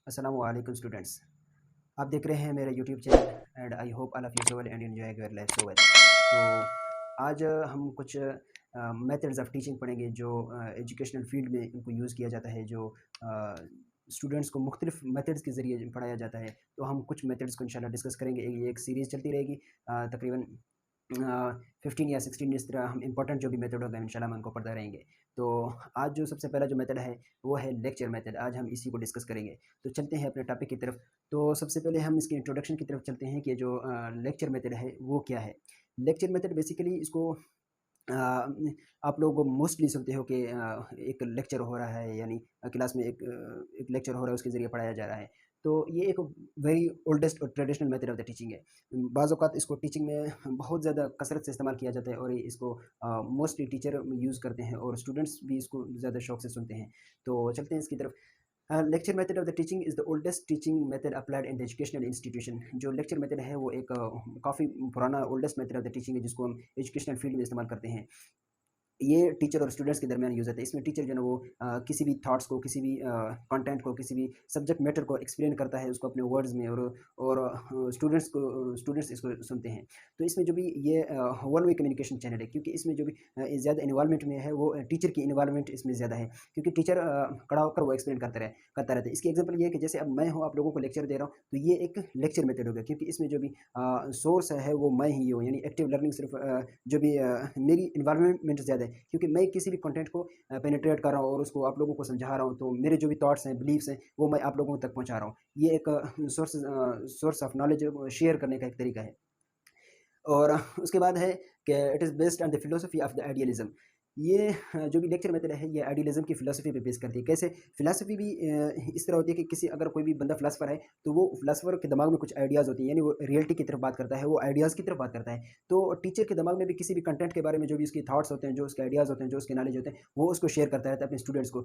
अस्सलाम वालेकुम स्टूडेंट्स। आप देख रहे हैं मेरा YouTube channel and I hope all of you so well and enjoy your life so well. तो आज हम कुछ मेथड्स ऑफ टीचिंग पढ़ेंगे जो एजुकेशनल फील्ड में इनको यूज़ किया जाता है, जो स्टूडेंट्स को मुख्तलिफ मेथड्स के ज़रिए पढ़ाया जाता है। तो हम कुछ मेथड्स को इंशाल्लाह डिस्कस करेंगे। ये एक सीरीज़ चलती रहेगी, तकरीबन 15 या 16 इस तरह हम इंपॉर्टेंट जो भी मेथड होगा इंशाल्लाह हम उनको पढ़ते रहेंगे। तो आज जो सबसे पहला जो मेथड है वो है लेक्चर मेथड। आज हम इसी को डिस्कस करेंगे। तो चलते हैं अपने टॉपिक की तरफ। तो सबसे पहले हम इसके इंट्रोडक्शन की तरफ चलते हैं कि जो लेक्चर मेथड है वो क्या है। लेक्चर मेथड बेसिकली इसको अ, आप लोग मोस्टली सुनते हो कि एक लेक्चर हो रहा है, यानी क्लास में एक लेक्चर हो रहा है, उसके ज़रिए पढ़ाया जा रहा है। तो ये एक वेरी ओल्डेस्ट और traditional method of the teaching है। बाज़ औक़ात इसको टीचिंग में बहुत ज़्यादा कसरत से इस्तेमाल किया जाता है और ये इसको मोस्टली टीचर यूज़ करते हैं और स्टूडेंट्स भी इसको ज़्यादा शौक से सुनते हैं। तो चलते हैं इसकी तरफ। Lecture method of the teaching is the oldest teaching method applied in the educational institution. जो लेक्चर मेथड है वो एक काफ़ी पुराना oldest method of the teaching है, जिसको हम एजुकेशनल फील्ड में इस्तेमाल करते हैं। ये टीचर और स्टूडेंट्स के दरमियान यूज़ होता है। इसमें टीचर जो है ना वो किसी भी थॉट्स को, किसी भी कंटेंट को, किसी भी सब्जेक्ट मैटर को एक्सप्लेन करता है उसको अपने वर्ड्स में, और स्टूडेंट्स इसको सुनते हैं। तो इसमें जो भी ये वन वे कम्युनिकेशन चैनल है, क्योंकि इसमें जो भी ज़्यादा इन्वॉल्वमेंट में है वो टीचर की इन्वॉल्वमेंट इसमें ज़्यादा है, क्योंकि टीचर खड़ा होकर वो एक्सप्लेन करता रहता है। इसकी एग्जांपल ये है कि जैसे अब मैं हूँ, आप लोगों को लेक्चर दे रहा हूँ, तो ये एक लेक्चर मेथड हो गया, क्योंकि इसमें जो भी सोर्स है वो मैं ही हूँ, यानी एक्टिव लर्निंग सिर्फ जो भी मेरी इन्वॉल्वमेंट ज़्यादा है, क्योंकि मैं किसी भी कंटेंट को पेनिट्रेट कर रहा हूँ और उसको आप लोगों को समझा रहा हूँ, तो मेरे जो भी थॉट्स हैं, बिलीव्स हैं, वो मैं आप लोगों तक पहुँचा रहा हूँ। ये एक सोर्स ऑफ नॉलेज शेयर करने का एक तरीका है। और उसके बाद है कि it is based on the philosophy of the idealism. ये जो भी लेक्चर मेथड है ये आइडियलिज्म की फिलोसफी पे बेस करती है। कैसे? फिलोसफी भी इस तरह होती है कि किसी अगर कोई भी बंदा फिलोसफर है, तो वो फिलोसफर के दिमाग में कुछ आइडियाज़ होती हैं, यानी वो रियलिटी की तरफ बात करता है, वो आइडियाज़ की तरफ बात करता है। तो टीचर के दिमाग में भी किसी भी कंटेंट के बारे में जो भी उसके थॉट्स होते हैं, जो उसके आइडियाज़ होते हैं, जो उसके नॉलेज होते हैं, वो उसको शेयर करता रहता है अपने स्टूडेंट्स को।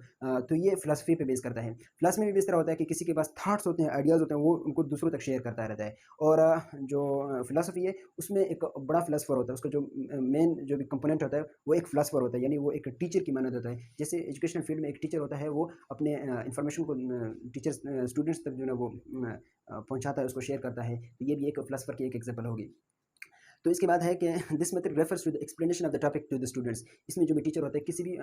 तो ये फिलोसफी पे बेस करता है। फिलोसफी में भी इस तरह होता है कि किसी के पास थॉट्स होते हैं, आइडियाज़ होते हैं, वो उनको दूसरों तक शेयर करता रहता है। और जो फिलोसफी है उसमें एक बड़ा फिलोसफर होता है, उसका जो मेन जो भी कंपोनेंट होता है वो एक फिलोसफर होता है, यानी वो एक टीचर की मानद होता है। जैसे एजुकेशन फील्ड में एक टीचर होता है, वो अपने इंफॉर्मेशन को टीचर्स स्टूडेंट्स तक जो है ना वो पहुंचाता है, उसको शेयर करता है। तो ये भी एक फिलोसफर की एक एग्जांपल होगी। तो इसके बाद है कि this method refers to the explanation of the topic to the students. इसमें जो भी टीचर होता है किसी भी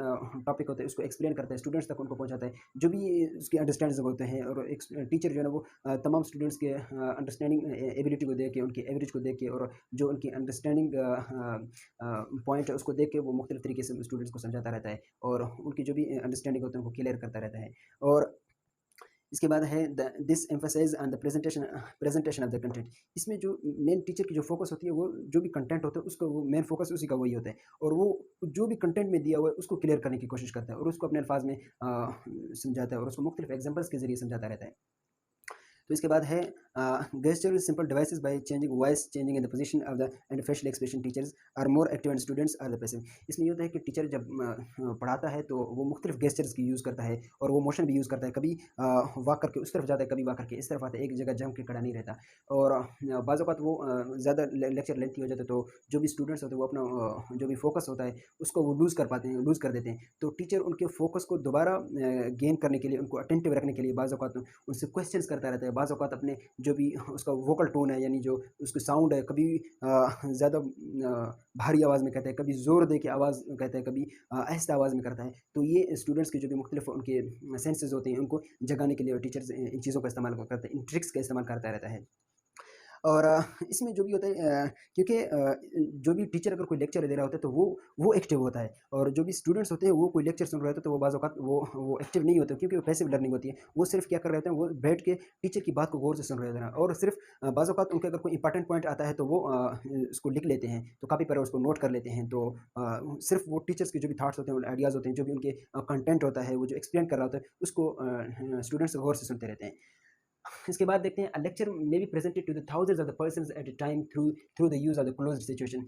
टॉपिक होता है उसको एक्सप्लेन करता है, स्टूडेंट्स तक उनको पहुंचाता है, जो भी उसके अंडरस्टैंड होते हैं। और एक टीचर जो है ना वो तमाम स्टूडेंट्स के अंडरस्टैंडिंग एबिलिटी को देख के, उनकी एवरेज को देख के, और जो उनकी अंडरस्टैंडिंग पॉइंट है उसको देख के वो मुख्तलिफ तरीके से स्टूडेंट्स को समझाता रहता है, और उनकी जो भी अंडरस्टैंडिंग होती है उनको क्लियर करता रहता है। और इसके बाद है this emphasize on the presentation of the content. इसमें जो मेन टीचर की जो फोकस होती है, वो जो भी कंटेंट होता है उसका वो मेन फोकस उसी का वही होता है, और वो जो भी कंटेंट में दिया हुआ है उसको क्लियर करने की कोशिश करता है, और उसको अपने अल्फाज में समझाता है, और उसको मुख्तलिफ एग्जाम्पल्स के जरिए समझाता रहता है। तो इसके बाद है gesture simple devices by changing voice changing in the position of the and facial expression. Teachers are more active and students are the passive. इसमें ये होता है कि टीचर जब पढ़ाता है तो वो मुख्तलिफ गेस्चर्स की यूज़ करता है, और वो मोशन भी यूज़ करता है। कभी वॉक करके उस तरफ जाता है, कभी वॉक करके इस तरफ आता है, एक जगह जम के खड़ा नहीं रहता। और बाज़ औक़ात वो ज़्यादा लेक्चर लेंथी हो जाता है, तो जो भी स्टूडेंट्स होते हैं वो अपना जो भी फोकस होता है उसको वो लूज़ कर देते हैं। तो टीचर उनके फोकस को दोबारा गेन करने के लिए, उनको अटेंटिव रखने के लिए बाज़ औक़ात उनसे क्वेश्चंस करता रहता है। बाज़ औक़ात अपने जो भी उसका वोकल टोन है, यानी जो उसकी साउंड है, कभी ज़्यादा भारी आवाज़ में कहता है, कभी ज़ोर दे के आवाज़ कहता है, कभी आहिस्ता आवाज़ में करता है। तो ये स्टूडेंट्स के जो भी मुख्तलिफ उनके सेंसेस होते हैं उनको जगाने के लिए टीचर्स इन चीज़ों का इस्तेमाल करते हैं, इन ट्रिक्स का इस्तेमाल करता रहता है। और इसमें जो भी होता है क्योंकि जो भी टीचर अगर कोई लेक्चर दे रहा होता है तो वो एक्टिव होता है, और जो भी स्टूडेंट्स होते हैं वो कोई लेक्चर सुन रहे होते हैं तो वो बाज़ औक़ात वो एक्टिव नहीं होते, क्योंकि वो पैसिव लर्निंग होती है। वो सिर्फ क्या कर रहे होते हैं, वो बैठ के टीचर की बात को गौर से सुन रहे होते हैं, और सिर्फ बाज़ औक़ात उनके अगर कोई इंपॉर्टेंट पॉइंट आता है तो वो उसको लिख लेते हैं, तो कॉपी पर उसको नोट कर लेते हैं। तो सिर्फ वो टीचर्स के जो भी थॉट्स होते हैं, आइडियाज़ होते हैं, जो भी उनके कंटेंट होता है, वो जो एक्सप्लेन कर रहा होता है उसको स्टूडेंट्स गौर से सुनते रहते हैं। इसके बाद देखते हैं a lecture may be presented to the thousands of the persons at a time through through the use of the closed situation.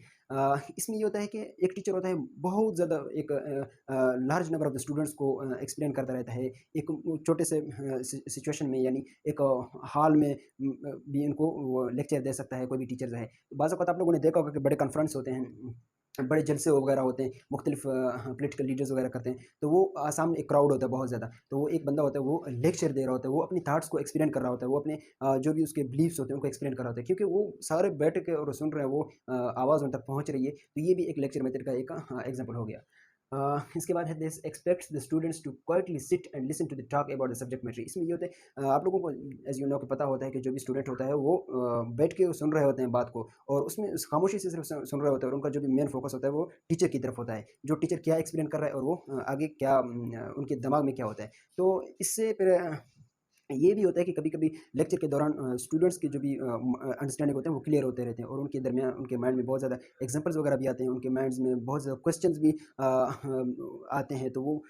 इसमें ये होता है कि एक टीचर होता है, बहुत ज़्यादा एक large number of the students को एक्सप्लेन करता रहता है, एक छोटे से सिचुएशन में, यानी एक हॉल में भी इनको वो लेक्चर दे सकता है कोई भी टीचर है। बाज़ औक़ात आप लोगों ने देखा होगा कि बड़े कॉन्फ्रेंस होते हैं, बड़े जलसे वगैरह होते हैं, मुख्तलिफ पॉलिटिकल लीडर्स वगैरह करते हैं, तो वो सामने एक क्राउड होता है बहुत ज़्यादा, तो वो एक बंदा होता है, वो लेक्चर दे रहा होता है, वो अपनी थॉट्स को एक्सप्लेन कर रहा होता है, वो अपने जो भी उसके बिलीफ्स होते हैं उनको एक्सप्लेन कर रहा होता है, क्योंकि वो सारे बैठ के और सुन रहे हैं, वो आवाज़ उन तक पहुँच रही है, तो ये भी एक लेक्चर मेथड का एक एग्जाम्पल हो गया। इसके बाद है this expects the students to quietly sit and listen to the talk about the subject matter. इसमें ये होता है, आप लोगों को एज यू नो कि पता होता है कि जो भी स्टूडेंट होता है वो बैठ के सुन रहे होते हैं बात को, और उसमें उस खामोशी से सिर्फ सुन रहे होते हैं, और उनका जो भी मेन फोकस होता है वो टीचर की तरफ होता है, जो टीचर क्या एक्सप्लेन कर रहा है और वो आगे क्या उनके दिमाग में क्या होता है। तो इससे फिर ये भी होता है कि कभी-कभी लेक्चर के दौरान स्टूडेंट्स के जो भी अंडरस्टैंडिंग होते हैं वो क्लियर होते रहते हैं, और उनके दरमियान उनके माइंड में बहुत ज़्यादा एग्जांपल्स वगैरह भी आते हैं, उनके माइंड्स में बहुत ज़्यादा क्वेश्चंस भी आते हैं, तो वो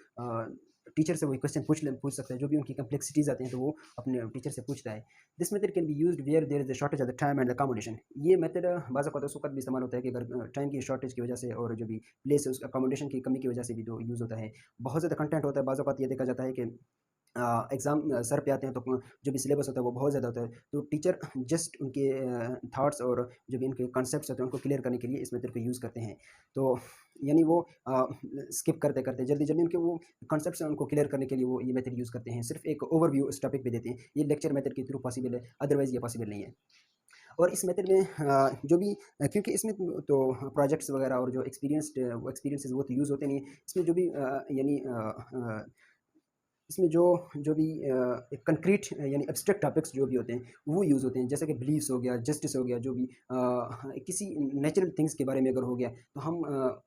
टीचर से वही क्वेश्चन पूछ सकते हैं, जो भी उनकी कम्प्लेक्सिटीज़ आते हैं तो वो अपने टीचर से पूछता है। This method can be used where there is a shortage of the time and accommodation. ये मेथड बाज़ औक़ात उस वक़्त भी इस्तेमाल होता है कि अगर टाइम की शॉर्टेज की वजह से और जो भी प्लेस है उस अकोमोडेशन की कमी की वजह से भी जो यूज़ होता है। बहुत ज़्यादा कंटेंट होता है, बाज़ औक़ात ये देखा जाता है कि एग्ज़ाम सर पे आते हैं, तो जो भी सिलेबस होता है वो बहुत ज़्यादा होता है, तो टीचर जस्ट उनके थॉट्स और जो भी उनके कॉन्सेप्ट्स होते हैं उनको क्लियर करने के लिए इस मेथड को यूज़ करते हैं। तो यानी वो स्किप करते-करते जल्दी-जल्दी उनके वो कॉन्सेप्ट्स हैं उनको क्लियर करने के लिए वो ये मेथड यूज़ करते हैं। सिर्फ़ एक ओवरव्यू इस टॉपिक पे देते हैं। ये लेक्चर मेथड के थ्रू पॉसिबल है, अदरवाइज़ ये पॉसिबल नहीं है। और इस मेथड में जो भी क्योंकि इसमें तो प्रोजेक्ट्स वगैरह और जो वो एक्सपीरियंसेस वो तो यूज़ होते नहीं हैं। इसमें जो भी यानी इसमें जो जो भी एक कंक्रीट यानी एब्स्ट्रैक्ट टॉपिक्स जो भी होते हैं वो यूज़ होते हैं, जैसे कि बिलीफ्स हो गया, जस्टिस हो गया, जो भी किसी नेचुरल थिंग्स के बारे में अगर हो गया तो हम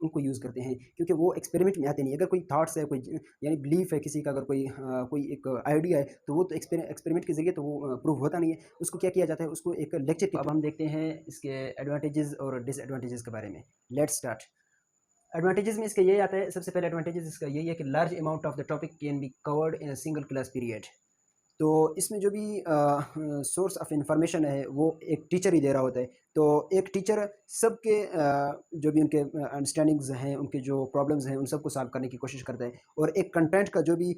उनको यूज़ करते हैं, क्योंकि वो एक्सपेरिमेंट में आते नहीं। अगर कोई थॉट्स है, कोई यानी बिलीफ है किसी का, अगर कोई एक आइडिया है, तो वो तो एक्सपेरिमेंट के ज़रिए तो वो प्रूव होता नहीं है। उसको क्या किया जाता है, उसको एक लेक्चर के। अब हम देखते हैं इसके एडवांटेजेस और डिसएडवांटेजेस के बारे में। Let's start. एडवांटेजेस में इसका यही आता है, सबसे पहले एडवांटेजेस इसका यही है कि large amount of the topic can be covered in a single class period. तो इसमें जो भी सोर्स ऑफ इंफॉर्मेशन है वो एक टीचर ही दे रहा होता है, तो एक टीचर सबके जो भी उनके अंडरस्टैंडिंग्स हैं, उनके जो प्रॉब्लम्स हैं, उन सबको सॉल्व करने की कोशिश करता है, और एक कंटेंट का जो भी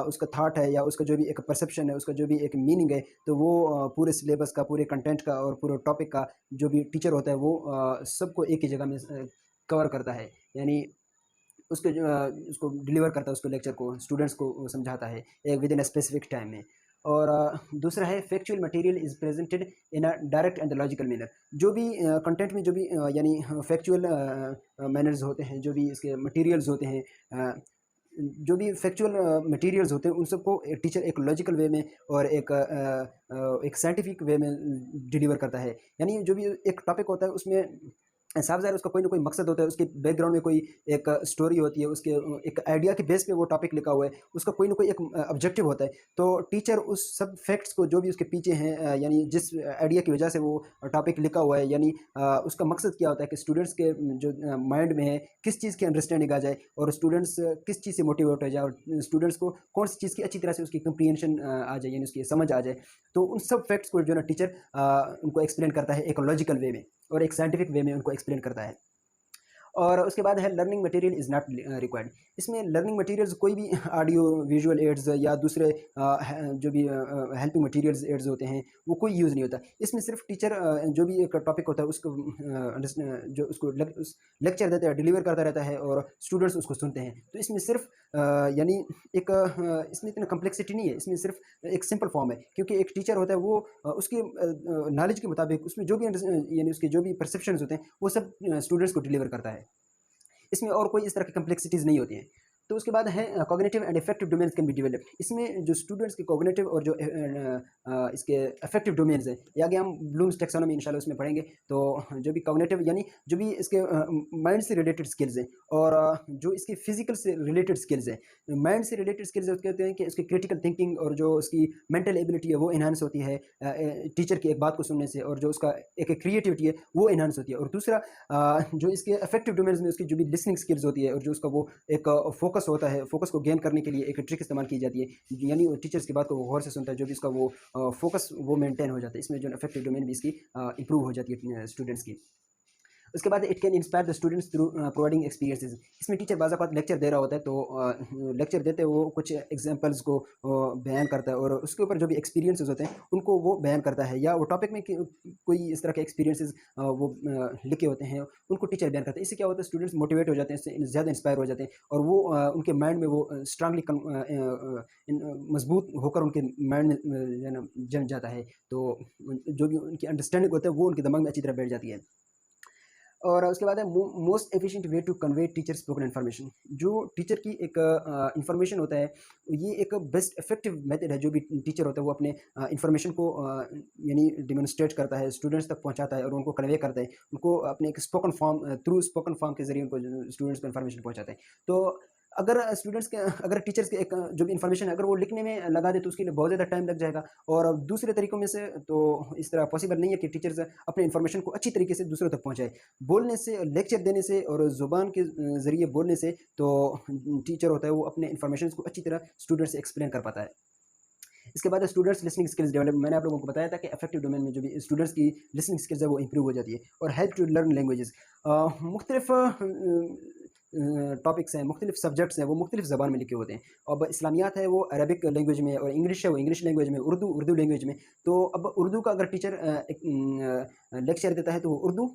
उसका थॉट है या उसका जो भी एक परसेप्शन है, उसका जो भी एक मीनिंग है, तो वो पूरे सिलेबस का, पूरे कंटेंट का और पूरे टॉपिक का जो भी टीचर होता है वो सबको एक ही जगह में कवर करता है। यानी उसके जो उसको डिलीवर करता है, उसको लेक्चर को स्टूडेंट्स को समझाता है एक with in a specific time में। और दूसरा है factual material is presented in a direct and logical manner. जो भी कंटेंट में जो भी यानी फैक्चुअल मैनर्स होते हैं, जो भी इसके मटेरियल्स होते हैं, जो भी फैक्चुअल मटेरियल्स होते हैं, उन सबको टीचर एक लॉजिकल वे में और एक साइंटिफिक वे में डिलीवर करता है। यानी जो भी एक टॉपिक होता है उसमें साफ ज़ाहिर उसका कोई ना कोई मकसद होता है, उसके बैकग्राउंड में कोई एक स्टोरी होती है, उसके एक आइडिया के बेस पे वो टॉपिक लिखा हुआ है, उसका कोई ना कोई एक ऑब्जेक्टिव होता है। तो टीचर उस सब फैक्ट्स को जो भी उसके पीछे हैं, यानी जिस आइडिया की वजह से वो टॉपिक लिखा हुआ है, यानी उसका मकसद क्या होता है कि स्टूडेंट्स के जो माइंड में है किस चीज़ की अंडरस्टैंडिंग आ जाए, और स्टूडेंट्स किस चीज़ से मोटिवेट हो जाए, और स्टूडेंट्स को कौन सी चीज़ की अच्छी तरह से उसकी कंप्रीहेंशन आ जाए, यानी उसकी समझ आ जाए। तो उन सब फैक्ट्स को जो है ना टीचर उनको एक्सप्लेन करता है एक लॉजिकल वे में, और एक साइंटिफिक वे में उनको एक्सप्लेन करता है। और उसके बाद है learning material is not required. इसमें लर्निंग मटेरियल्स कोई भी ऑडियो विजुअल एड्स या दूसरे जो भी हेल्पिंग मटेरियल्स एड्स होते हैं वो कोई यूज़ नहीं होता। इसमें सिर्फ टीचर जो भी एक टॉपिक होता है उसको जो उसको उस लेक्चर देता है, डिलीवर करता रहता है, और स्टूडेंट्स उसको सुनते हैं। तो इसमें सिर्फ यानी एक इसमें इतना कम्प्लेक्सिटी नहीं है, इसमें सिर्फ एक सिंपल फॉर्म है, क्योंकि एक टीचर होता है वो उसके नॉलेज के मुताबिक उसमें जो भी यानी उसके जो भी परसेप्शंस होते हैं वो सब स्टूडेंट्स को डिलीवर करता है। इसमें और कोई इस तरह की कम्प्लेक्सिटीज़ नहीं होती हैं। तो उसके बाद है cognitive and effective domains can be developed. इसमें जो स्टूडेंट्स के कॉग्निटिव और जो इसके इफेक्टिव डोमेन्स हैं, ये आगे हम ब्लूम्स टैक्सोनॉमी इंशाल्लाह उसमें पढ़ेंगे। तो जो भी कॉग्निटिव यानी जो भी इसके माइंड से रिलेटेड स्किल्स हैं, और जो इसके फिजिकल से रिलेटेड स्किल्स हैं, माइंड से रिलेटेड स्किल्स कहते हैं कि उसकी क्रिटिकल थिंकिंग और जो उसकी मेंटल एबिलिटी है वो इन्हांस होती है टीचर की एक बात को सुनने से, और जो उसका एक क्रिएटिविटी है वो इन्हांस होती है। और दूसरा जो इसके इफेक्टिव डोमेन्स में उसकी जो भी लिसनिंग स्किल्स होती है, और जो उसका वो एक फोकस होता है, फोकस को गेन करने के लिए एक ट्रिक इस्तेमाल की जाती है, यानी टीचर्स की बात को वो गौर से सुनता है, जो भी उसका वो फोकस वो मेंटेन हो जाता है। इसमें जो इफेक्टिव डोमेन भी इसकी इंप्रूव हो जाती है स्टूडेंट्स की। उसके बाद it can inspire the students through providing experiences. इसमें टीचर बाज़ औक़ात लेक्चर दे रहा होता है, तो लेक्चर देते वो कुछ एग्जांपल्स को बयान करता है, और उसके ऊपर जो भी एक्सपीरियंसेस होते हैं उनको वो बयान करता है, या वो टॉपिक में कोई इस तरह के एक्सपीरियंसेस वो लिखे होते हैं, उनको टीचर बयान करता है। इससे क्या होता है, स्टूडेंट्स मोटिवेट हो जाते हैं, इससे ज़्यादा इंस्पायर हो जाते हैं, और वो उनके माइंड में वो स्ट्रांगली मजबूत होकर उनके माइंड में जो है ना जम जाता है। तो जो भी उनकी अंडरस्टैंडिंग होता है वो उनके दिमाग में अच्छी तरह बैठ जाती है। और उसके बाद है most efficient way to convey teacher spoken information. जो टीचर की एक इन्फॉर्मेशन होता है, ये एक बेस्ट इफेक्टिव मेथड है। जो भी टीचर होता है वो अपने इन्फॉर्मेशन को यानी डिमॉन्स्ट्रेट करता है, स्टूडेंट्स तक पहुंचाता है और उनको कन्वे करता है, उनको अपने एक spoken form through spoken form के जरिए उनको स्टूडेंट्स को इन्फॉर्मेशन पहुंचाता है। तो अगर स्टूडेंट्स के अगर टीचर्स के एक जो भी इन्फॉर्मेशन है अगर वो लिखने में लगा दे तो उसके लिए बहुत ज़्यादा टाइम लग जाएगा, और दूसरे तरीकों में से तो इस तरह पॉसिबल नहीं है कि टीचर्स अपने इन्फॉर्मेशन को अच्छी तरीके से दूसरों तक पहुंचाए। बोलने से, लेक्चर देने से और ज़ुबान के ज़रिए बोलने से तो टीचर होता है वो अपने इन्फॉर्मेशन को अच्छी तरह स्टूडेंट से एक्सप्लेन कर पाता है। इसके बाद स्टूडेंट्स लिसनिंग स्किल्स डेवलप। मैंने आप लोगों को बताया था कि अफेक्टिव डोमेन में जो भी स्टूडेंट्स की लिसनिंग स्किल्स है वो इंप्रूव हो जाती है, और हेल्प टू लर्न लैंग्वेजेस। मुख्तलिफ टॉपिक्स हैं, मुख्तलिफ सब्जेक्ट्स हैं, वो मुख्तलिफ ज़बान में लिखे होते हैं। अब इस्लामियात है वो अरबिक लैंग्वेज में, और इंग्लिश है वो इंग्लिश लैंग्वेज में, उर्दू लैंग्वेज में। तो अब उर्दू का अगर टीचर लेक्चर देता है तो वो उर्दू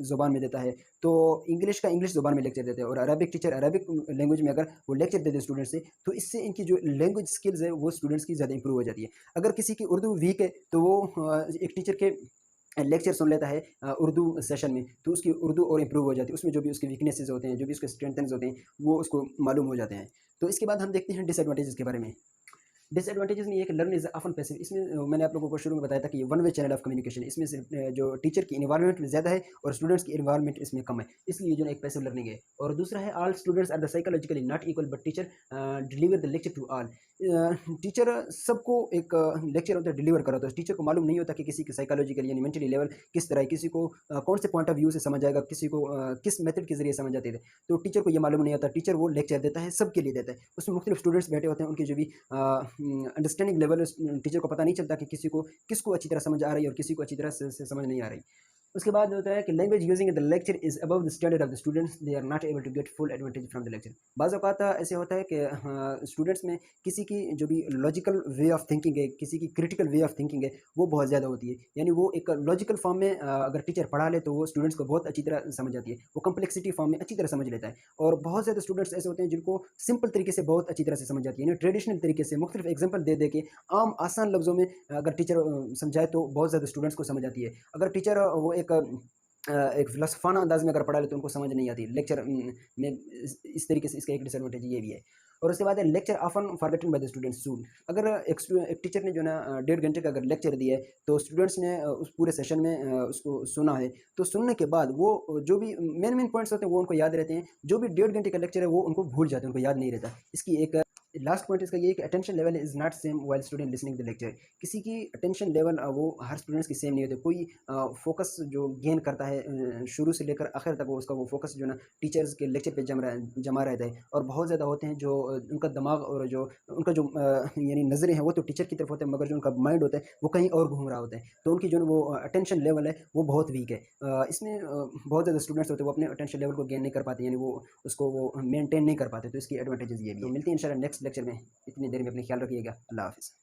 ज़ुबान में देता है, तो इंग्लिश का इंग्लिश ज़ुबान में लेक्चर देता है, और अरबिक टीचर अरबिक लैंग्वेज में अगर वो लेक्चर देते हैं स्टूडेंट से, तो इससे इनकी जो लैंग्वेज स्किल्स है वो स्टूडेंट्स की ज़्यादा इंप्रूव हो जाती है। अगर किसी की उर्दू वीक है तो वो एक टीचर के लेक्चर सुन लेता है उर्दू सेशन में, तो उसकी उर्दू और इम्प्रूव हो जाती है, उसमें जो भी उसके वीकनेसेस होते हैं, जो भी उसके स्ट्रेंथ्स होते हैं, वो उसको मालूम हो जाते हैं। तो इसके बाद हम देखते हैं डिसएडवांटेजेस के बारे में। डिसएडवांटेजेस नहीं है कि लर्न इज ऑफन पैसिव। इसमें मैंने आप लोगों को शुरू में बताया था कि ये one way channel of communication. इसमें से जो टीचर की इन्वायरमेंट ज़्यादा है और स्टूडेंट्स की इन्वायरमेंट इसमें कम है, इसलिए जो है एक पैसिव लर्निंग है। और दूसरा है all students are the psychologically not equal but teacher deliver the lecture to all. Teacher सबको एक लेक्चर होता है डिलीवर करा, तो टीचर को मालूम नहीं होता कि किसी की साइकोलॉजिकल यानी मेंटली लेवल किस तरह है, किसी को कौन से पॉइंट ऑफ व्यू से समझ आएगा, किसी को किस मेथड के जरिए समझ आते थे। तो टीचर को ये मालूम नहीं होता। टीचर वो लेक्चर देता है, सबके लिए देता है, उसमें मुख्तलिफ स्टूडेंट्स बैठे होते हैं, उनकी जो भी अंडरस्टैंडिंग लेवल टीचर को पता नहीं चलता कि किसको अच्छी तरह समझ आ रही है और किसी को अच्छी तरह से समझ नहीं आ रही। उसके बाद होता है कि language using the lecture is above the standard of the students, they are not able to get full advantage from the lecture. बाज़ औक़ात ऐसे होता है कि स्टूडेंट्स में किसी की जो भी लॉजिकल वे ऑफ थिंकिंग है, किसी की क्रिटिकल वे ऑफ थिंकिंग है, वो बहुत ज़्यादा होती है। यानी वो एक लॉजिकल फॉर्म में अगर टीचर पढ़ा ले तो वो स्टूडेंट्स को बहुत अच्छी तरह समझ आती है, वो कम्प्लेक्सिटी फॉर्म में अच्छी तरह समझ लेता है। और बहुत ज़्यादा स्टूडेंट्स ऐसे होते हैं जिनको सिंपल तरीके से बहुत अच्छी तरह से समझ आती है, यानी ट्रेडिशनल तरीके से मुख्तलिफ एग्जाम्पल दे दे के आम आसान लफ्ज़ों में अगर टीचर समझाए तो बहुत ज़्यादा स्टूडेंट्स को समझ आती है। अगर टीचर वो एक फ़िलॉसफाना अंदाज़ में अगर पढ़ा ले तो उनको समझ नहीं आती लेक्चर में। इस तरीके से इसका एक डिसएडवांटेज ये भी है। और उसके बाद है lecture often forgotten by the students soon. अगर एक टीचर ने जो ना 1.5 घंटे का अगर लेक्चर दिया है तो स्टूडेंट्स ने उस पूरे सेशन में उसको सुना है, तो सुनने के बाद वो जो भी मेन पॉइंट्स होते हैं वो उनको याद रहते हैं। जो भी 1.5 घंटे का लेक्चर है वो उनको भूल जाते हैं, उनको याद नहीं रहता। इसकी एक लास्ट पॉइंट इसका ये है कि attention level is not same while student listening the lecture. किसी की अटेंशन लेवल वो हर स्टूडेंट्स की सेम नहीं होती। कोई फोकस जो गेन करता है शुरू से लेकर आखिर तक, वो उसका वो फोकस जो ना टीचर्स के लेक्चर पे जमा रहता है। और बहुत ज़्यादा होते हैं जो उनका दिमाग और जो उनका जो यानी नज़रें हैं वो तो टीचर की तरफ होते हैं, मगर जो उनका माइंड होता है वो कहीं और घूम रहा होता है। तो उनकी जो वो अटेंशन लेवल है वो बहुत वीक है। इसमें बहुत ज़्यादा स्टूडेंट्स होते हैं वो अपने अटेंशन लेवल को गेन नहीं कर पाते, यानी वो उसको वो मेंटेन नहीं कर पाते। तो इसकी एडवांटेजेस ये भी है। तो मिलती हैं इंशाल्लाह नेक्स्ट लेक्चर में। इतनी देर में अपने ख्याल रखिएगा। अल्लाह हाफ़िज़।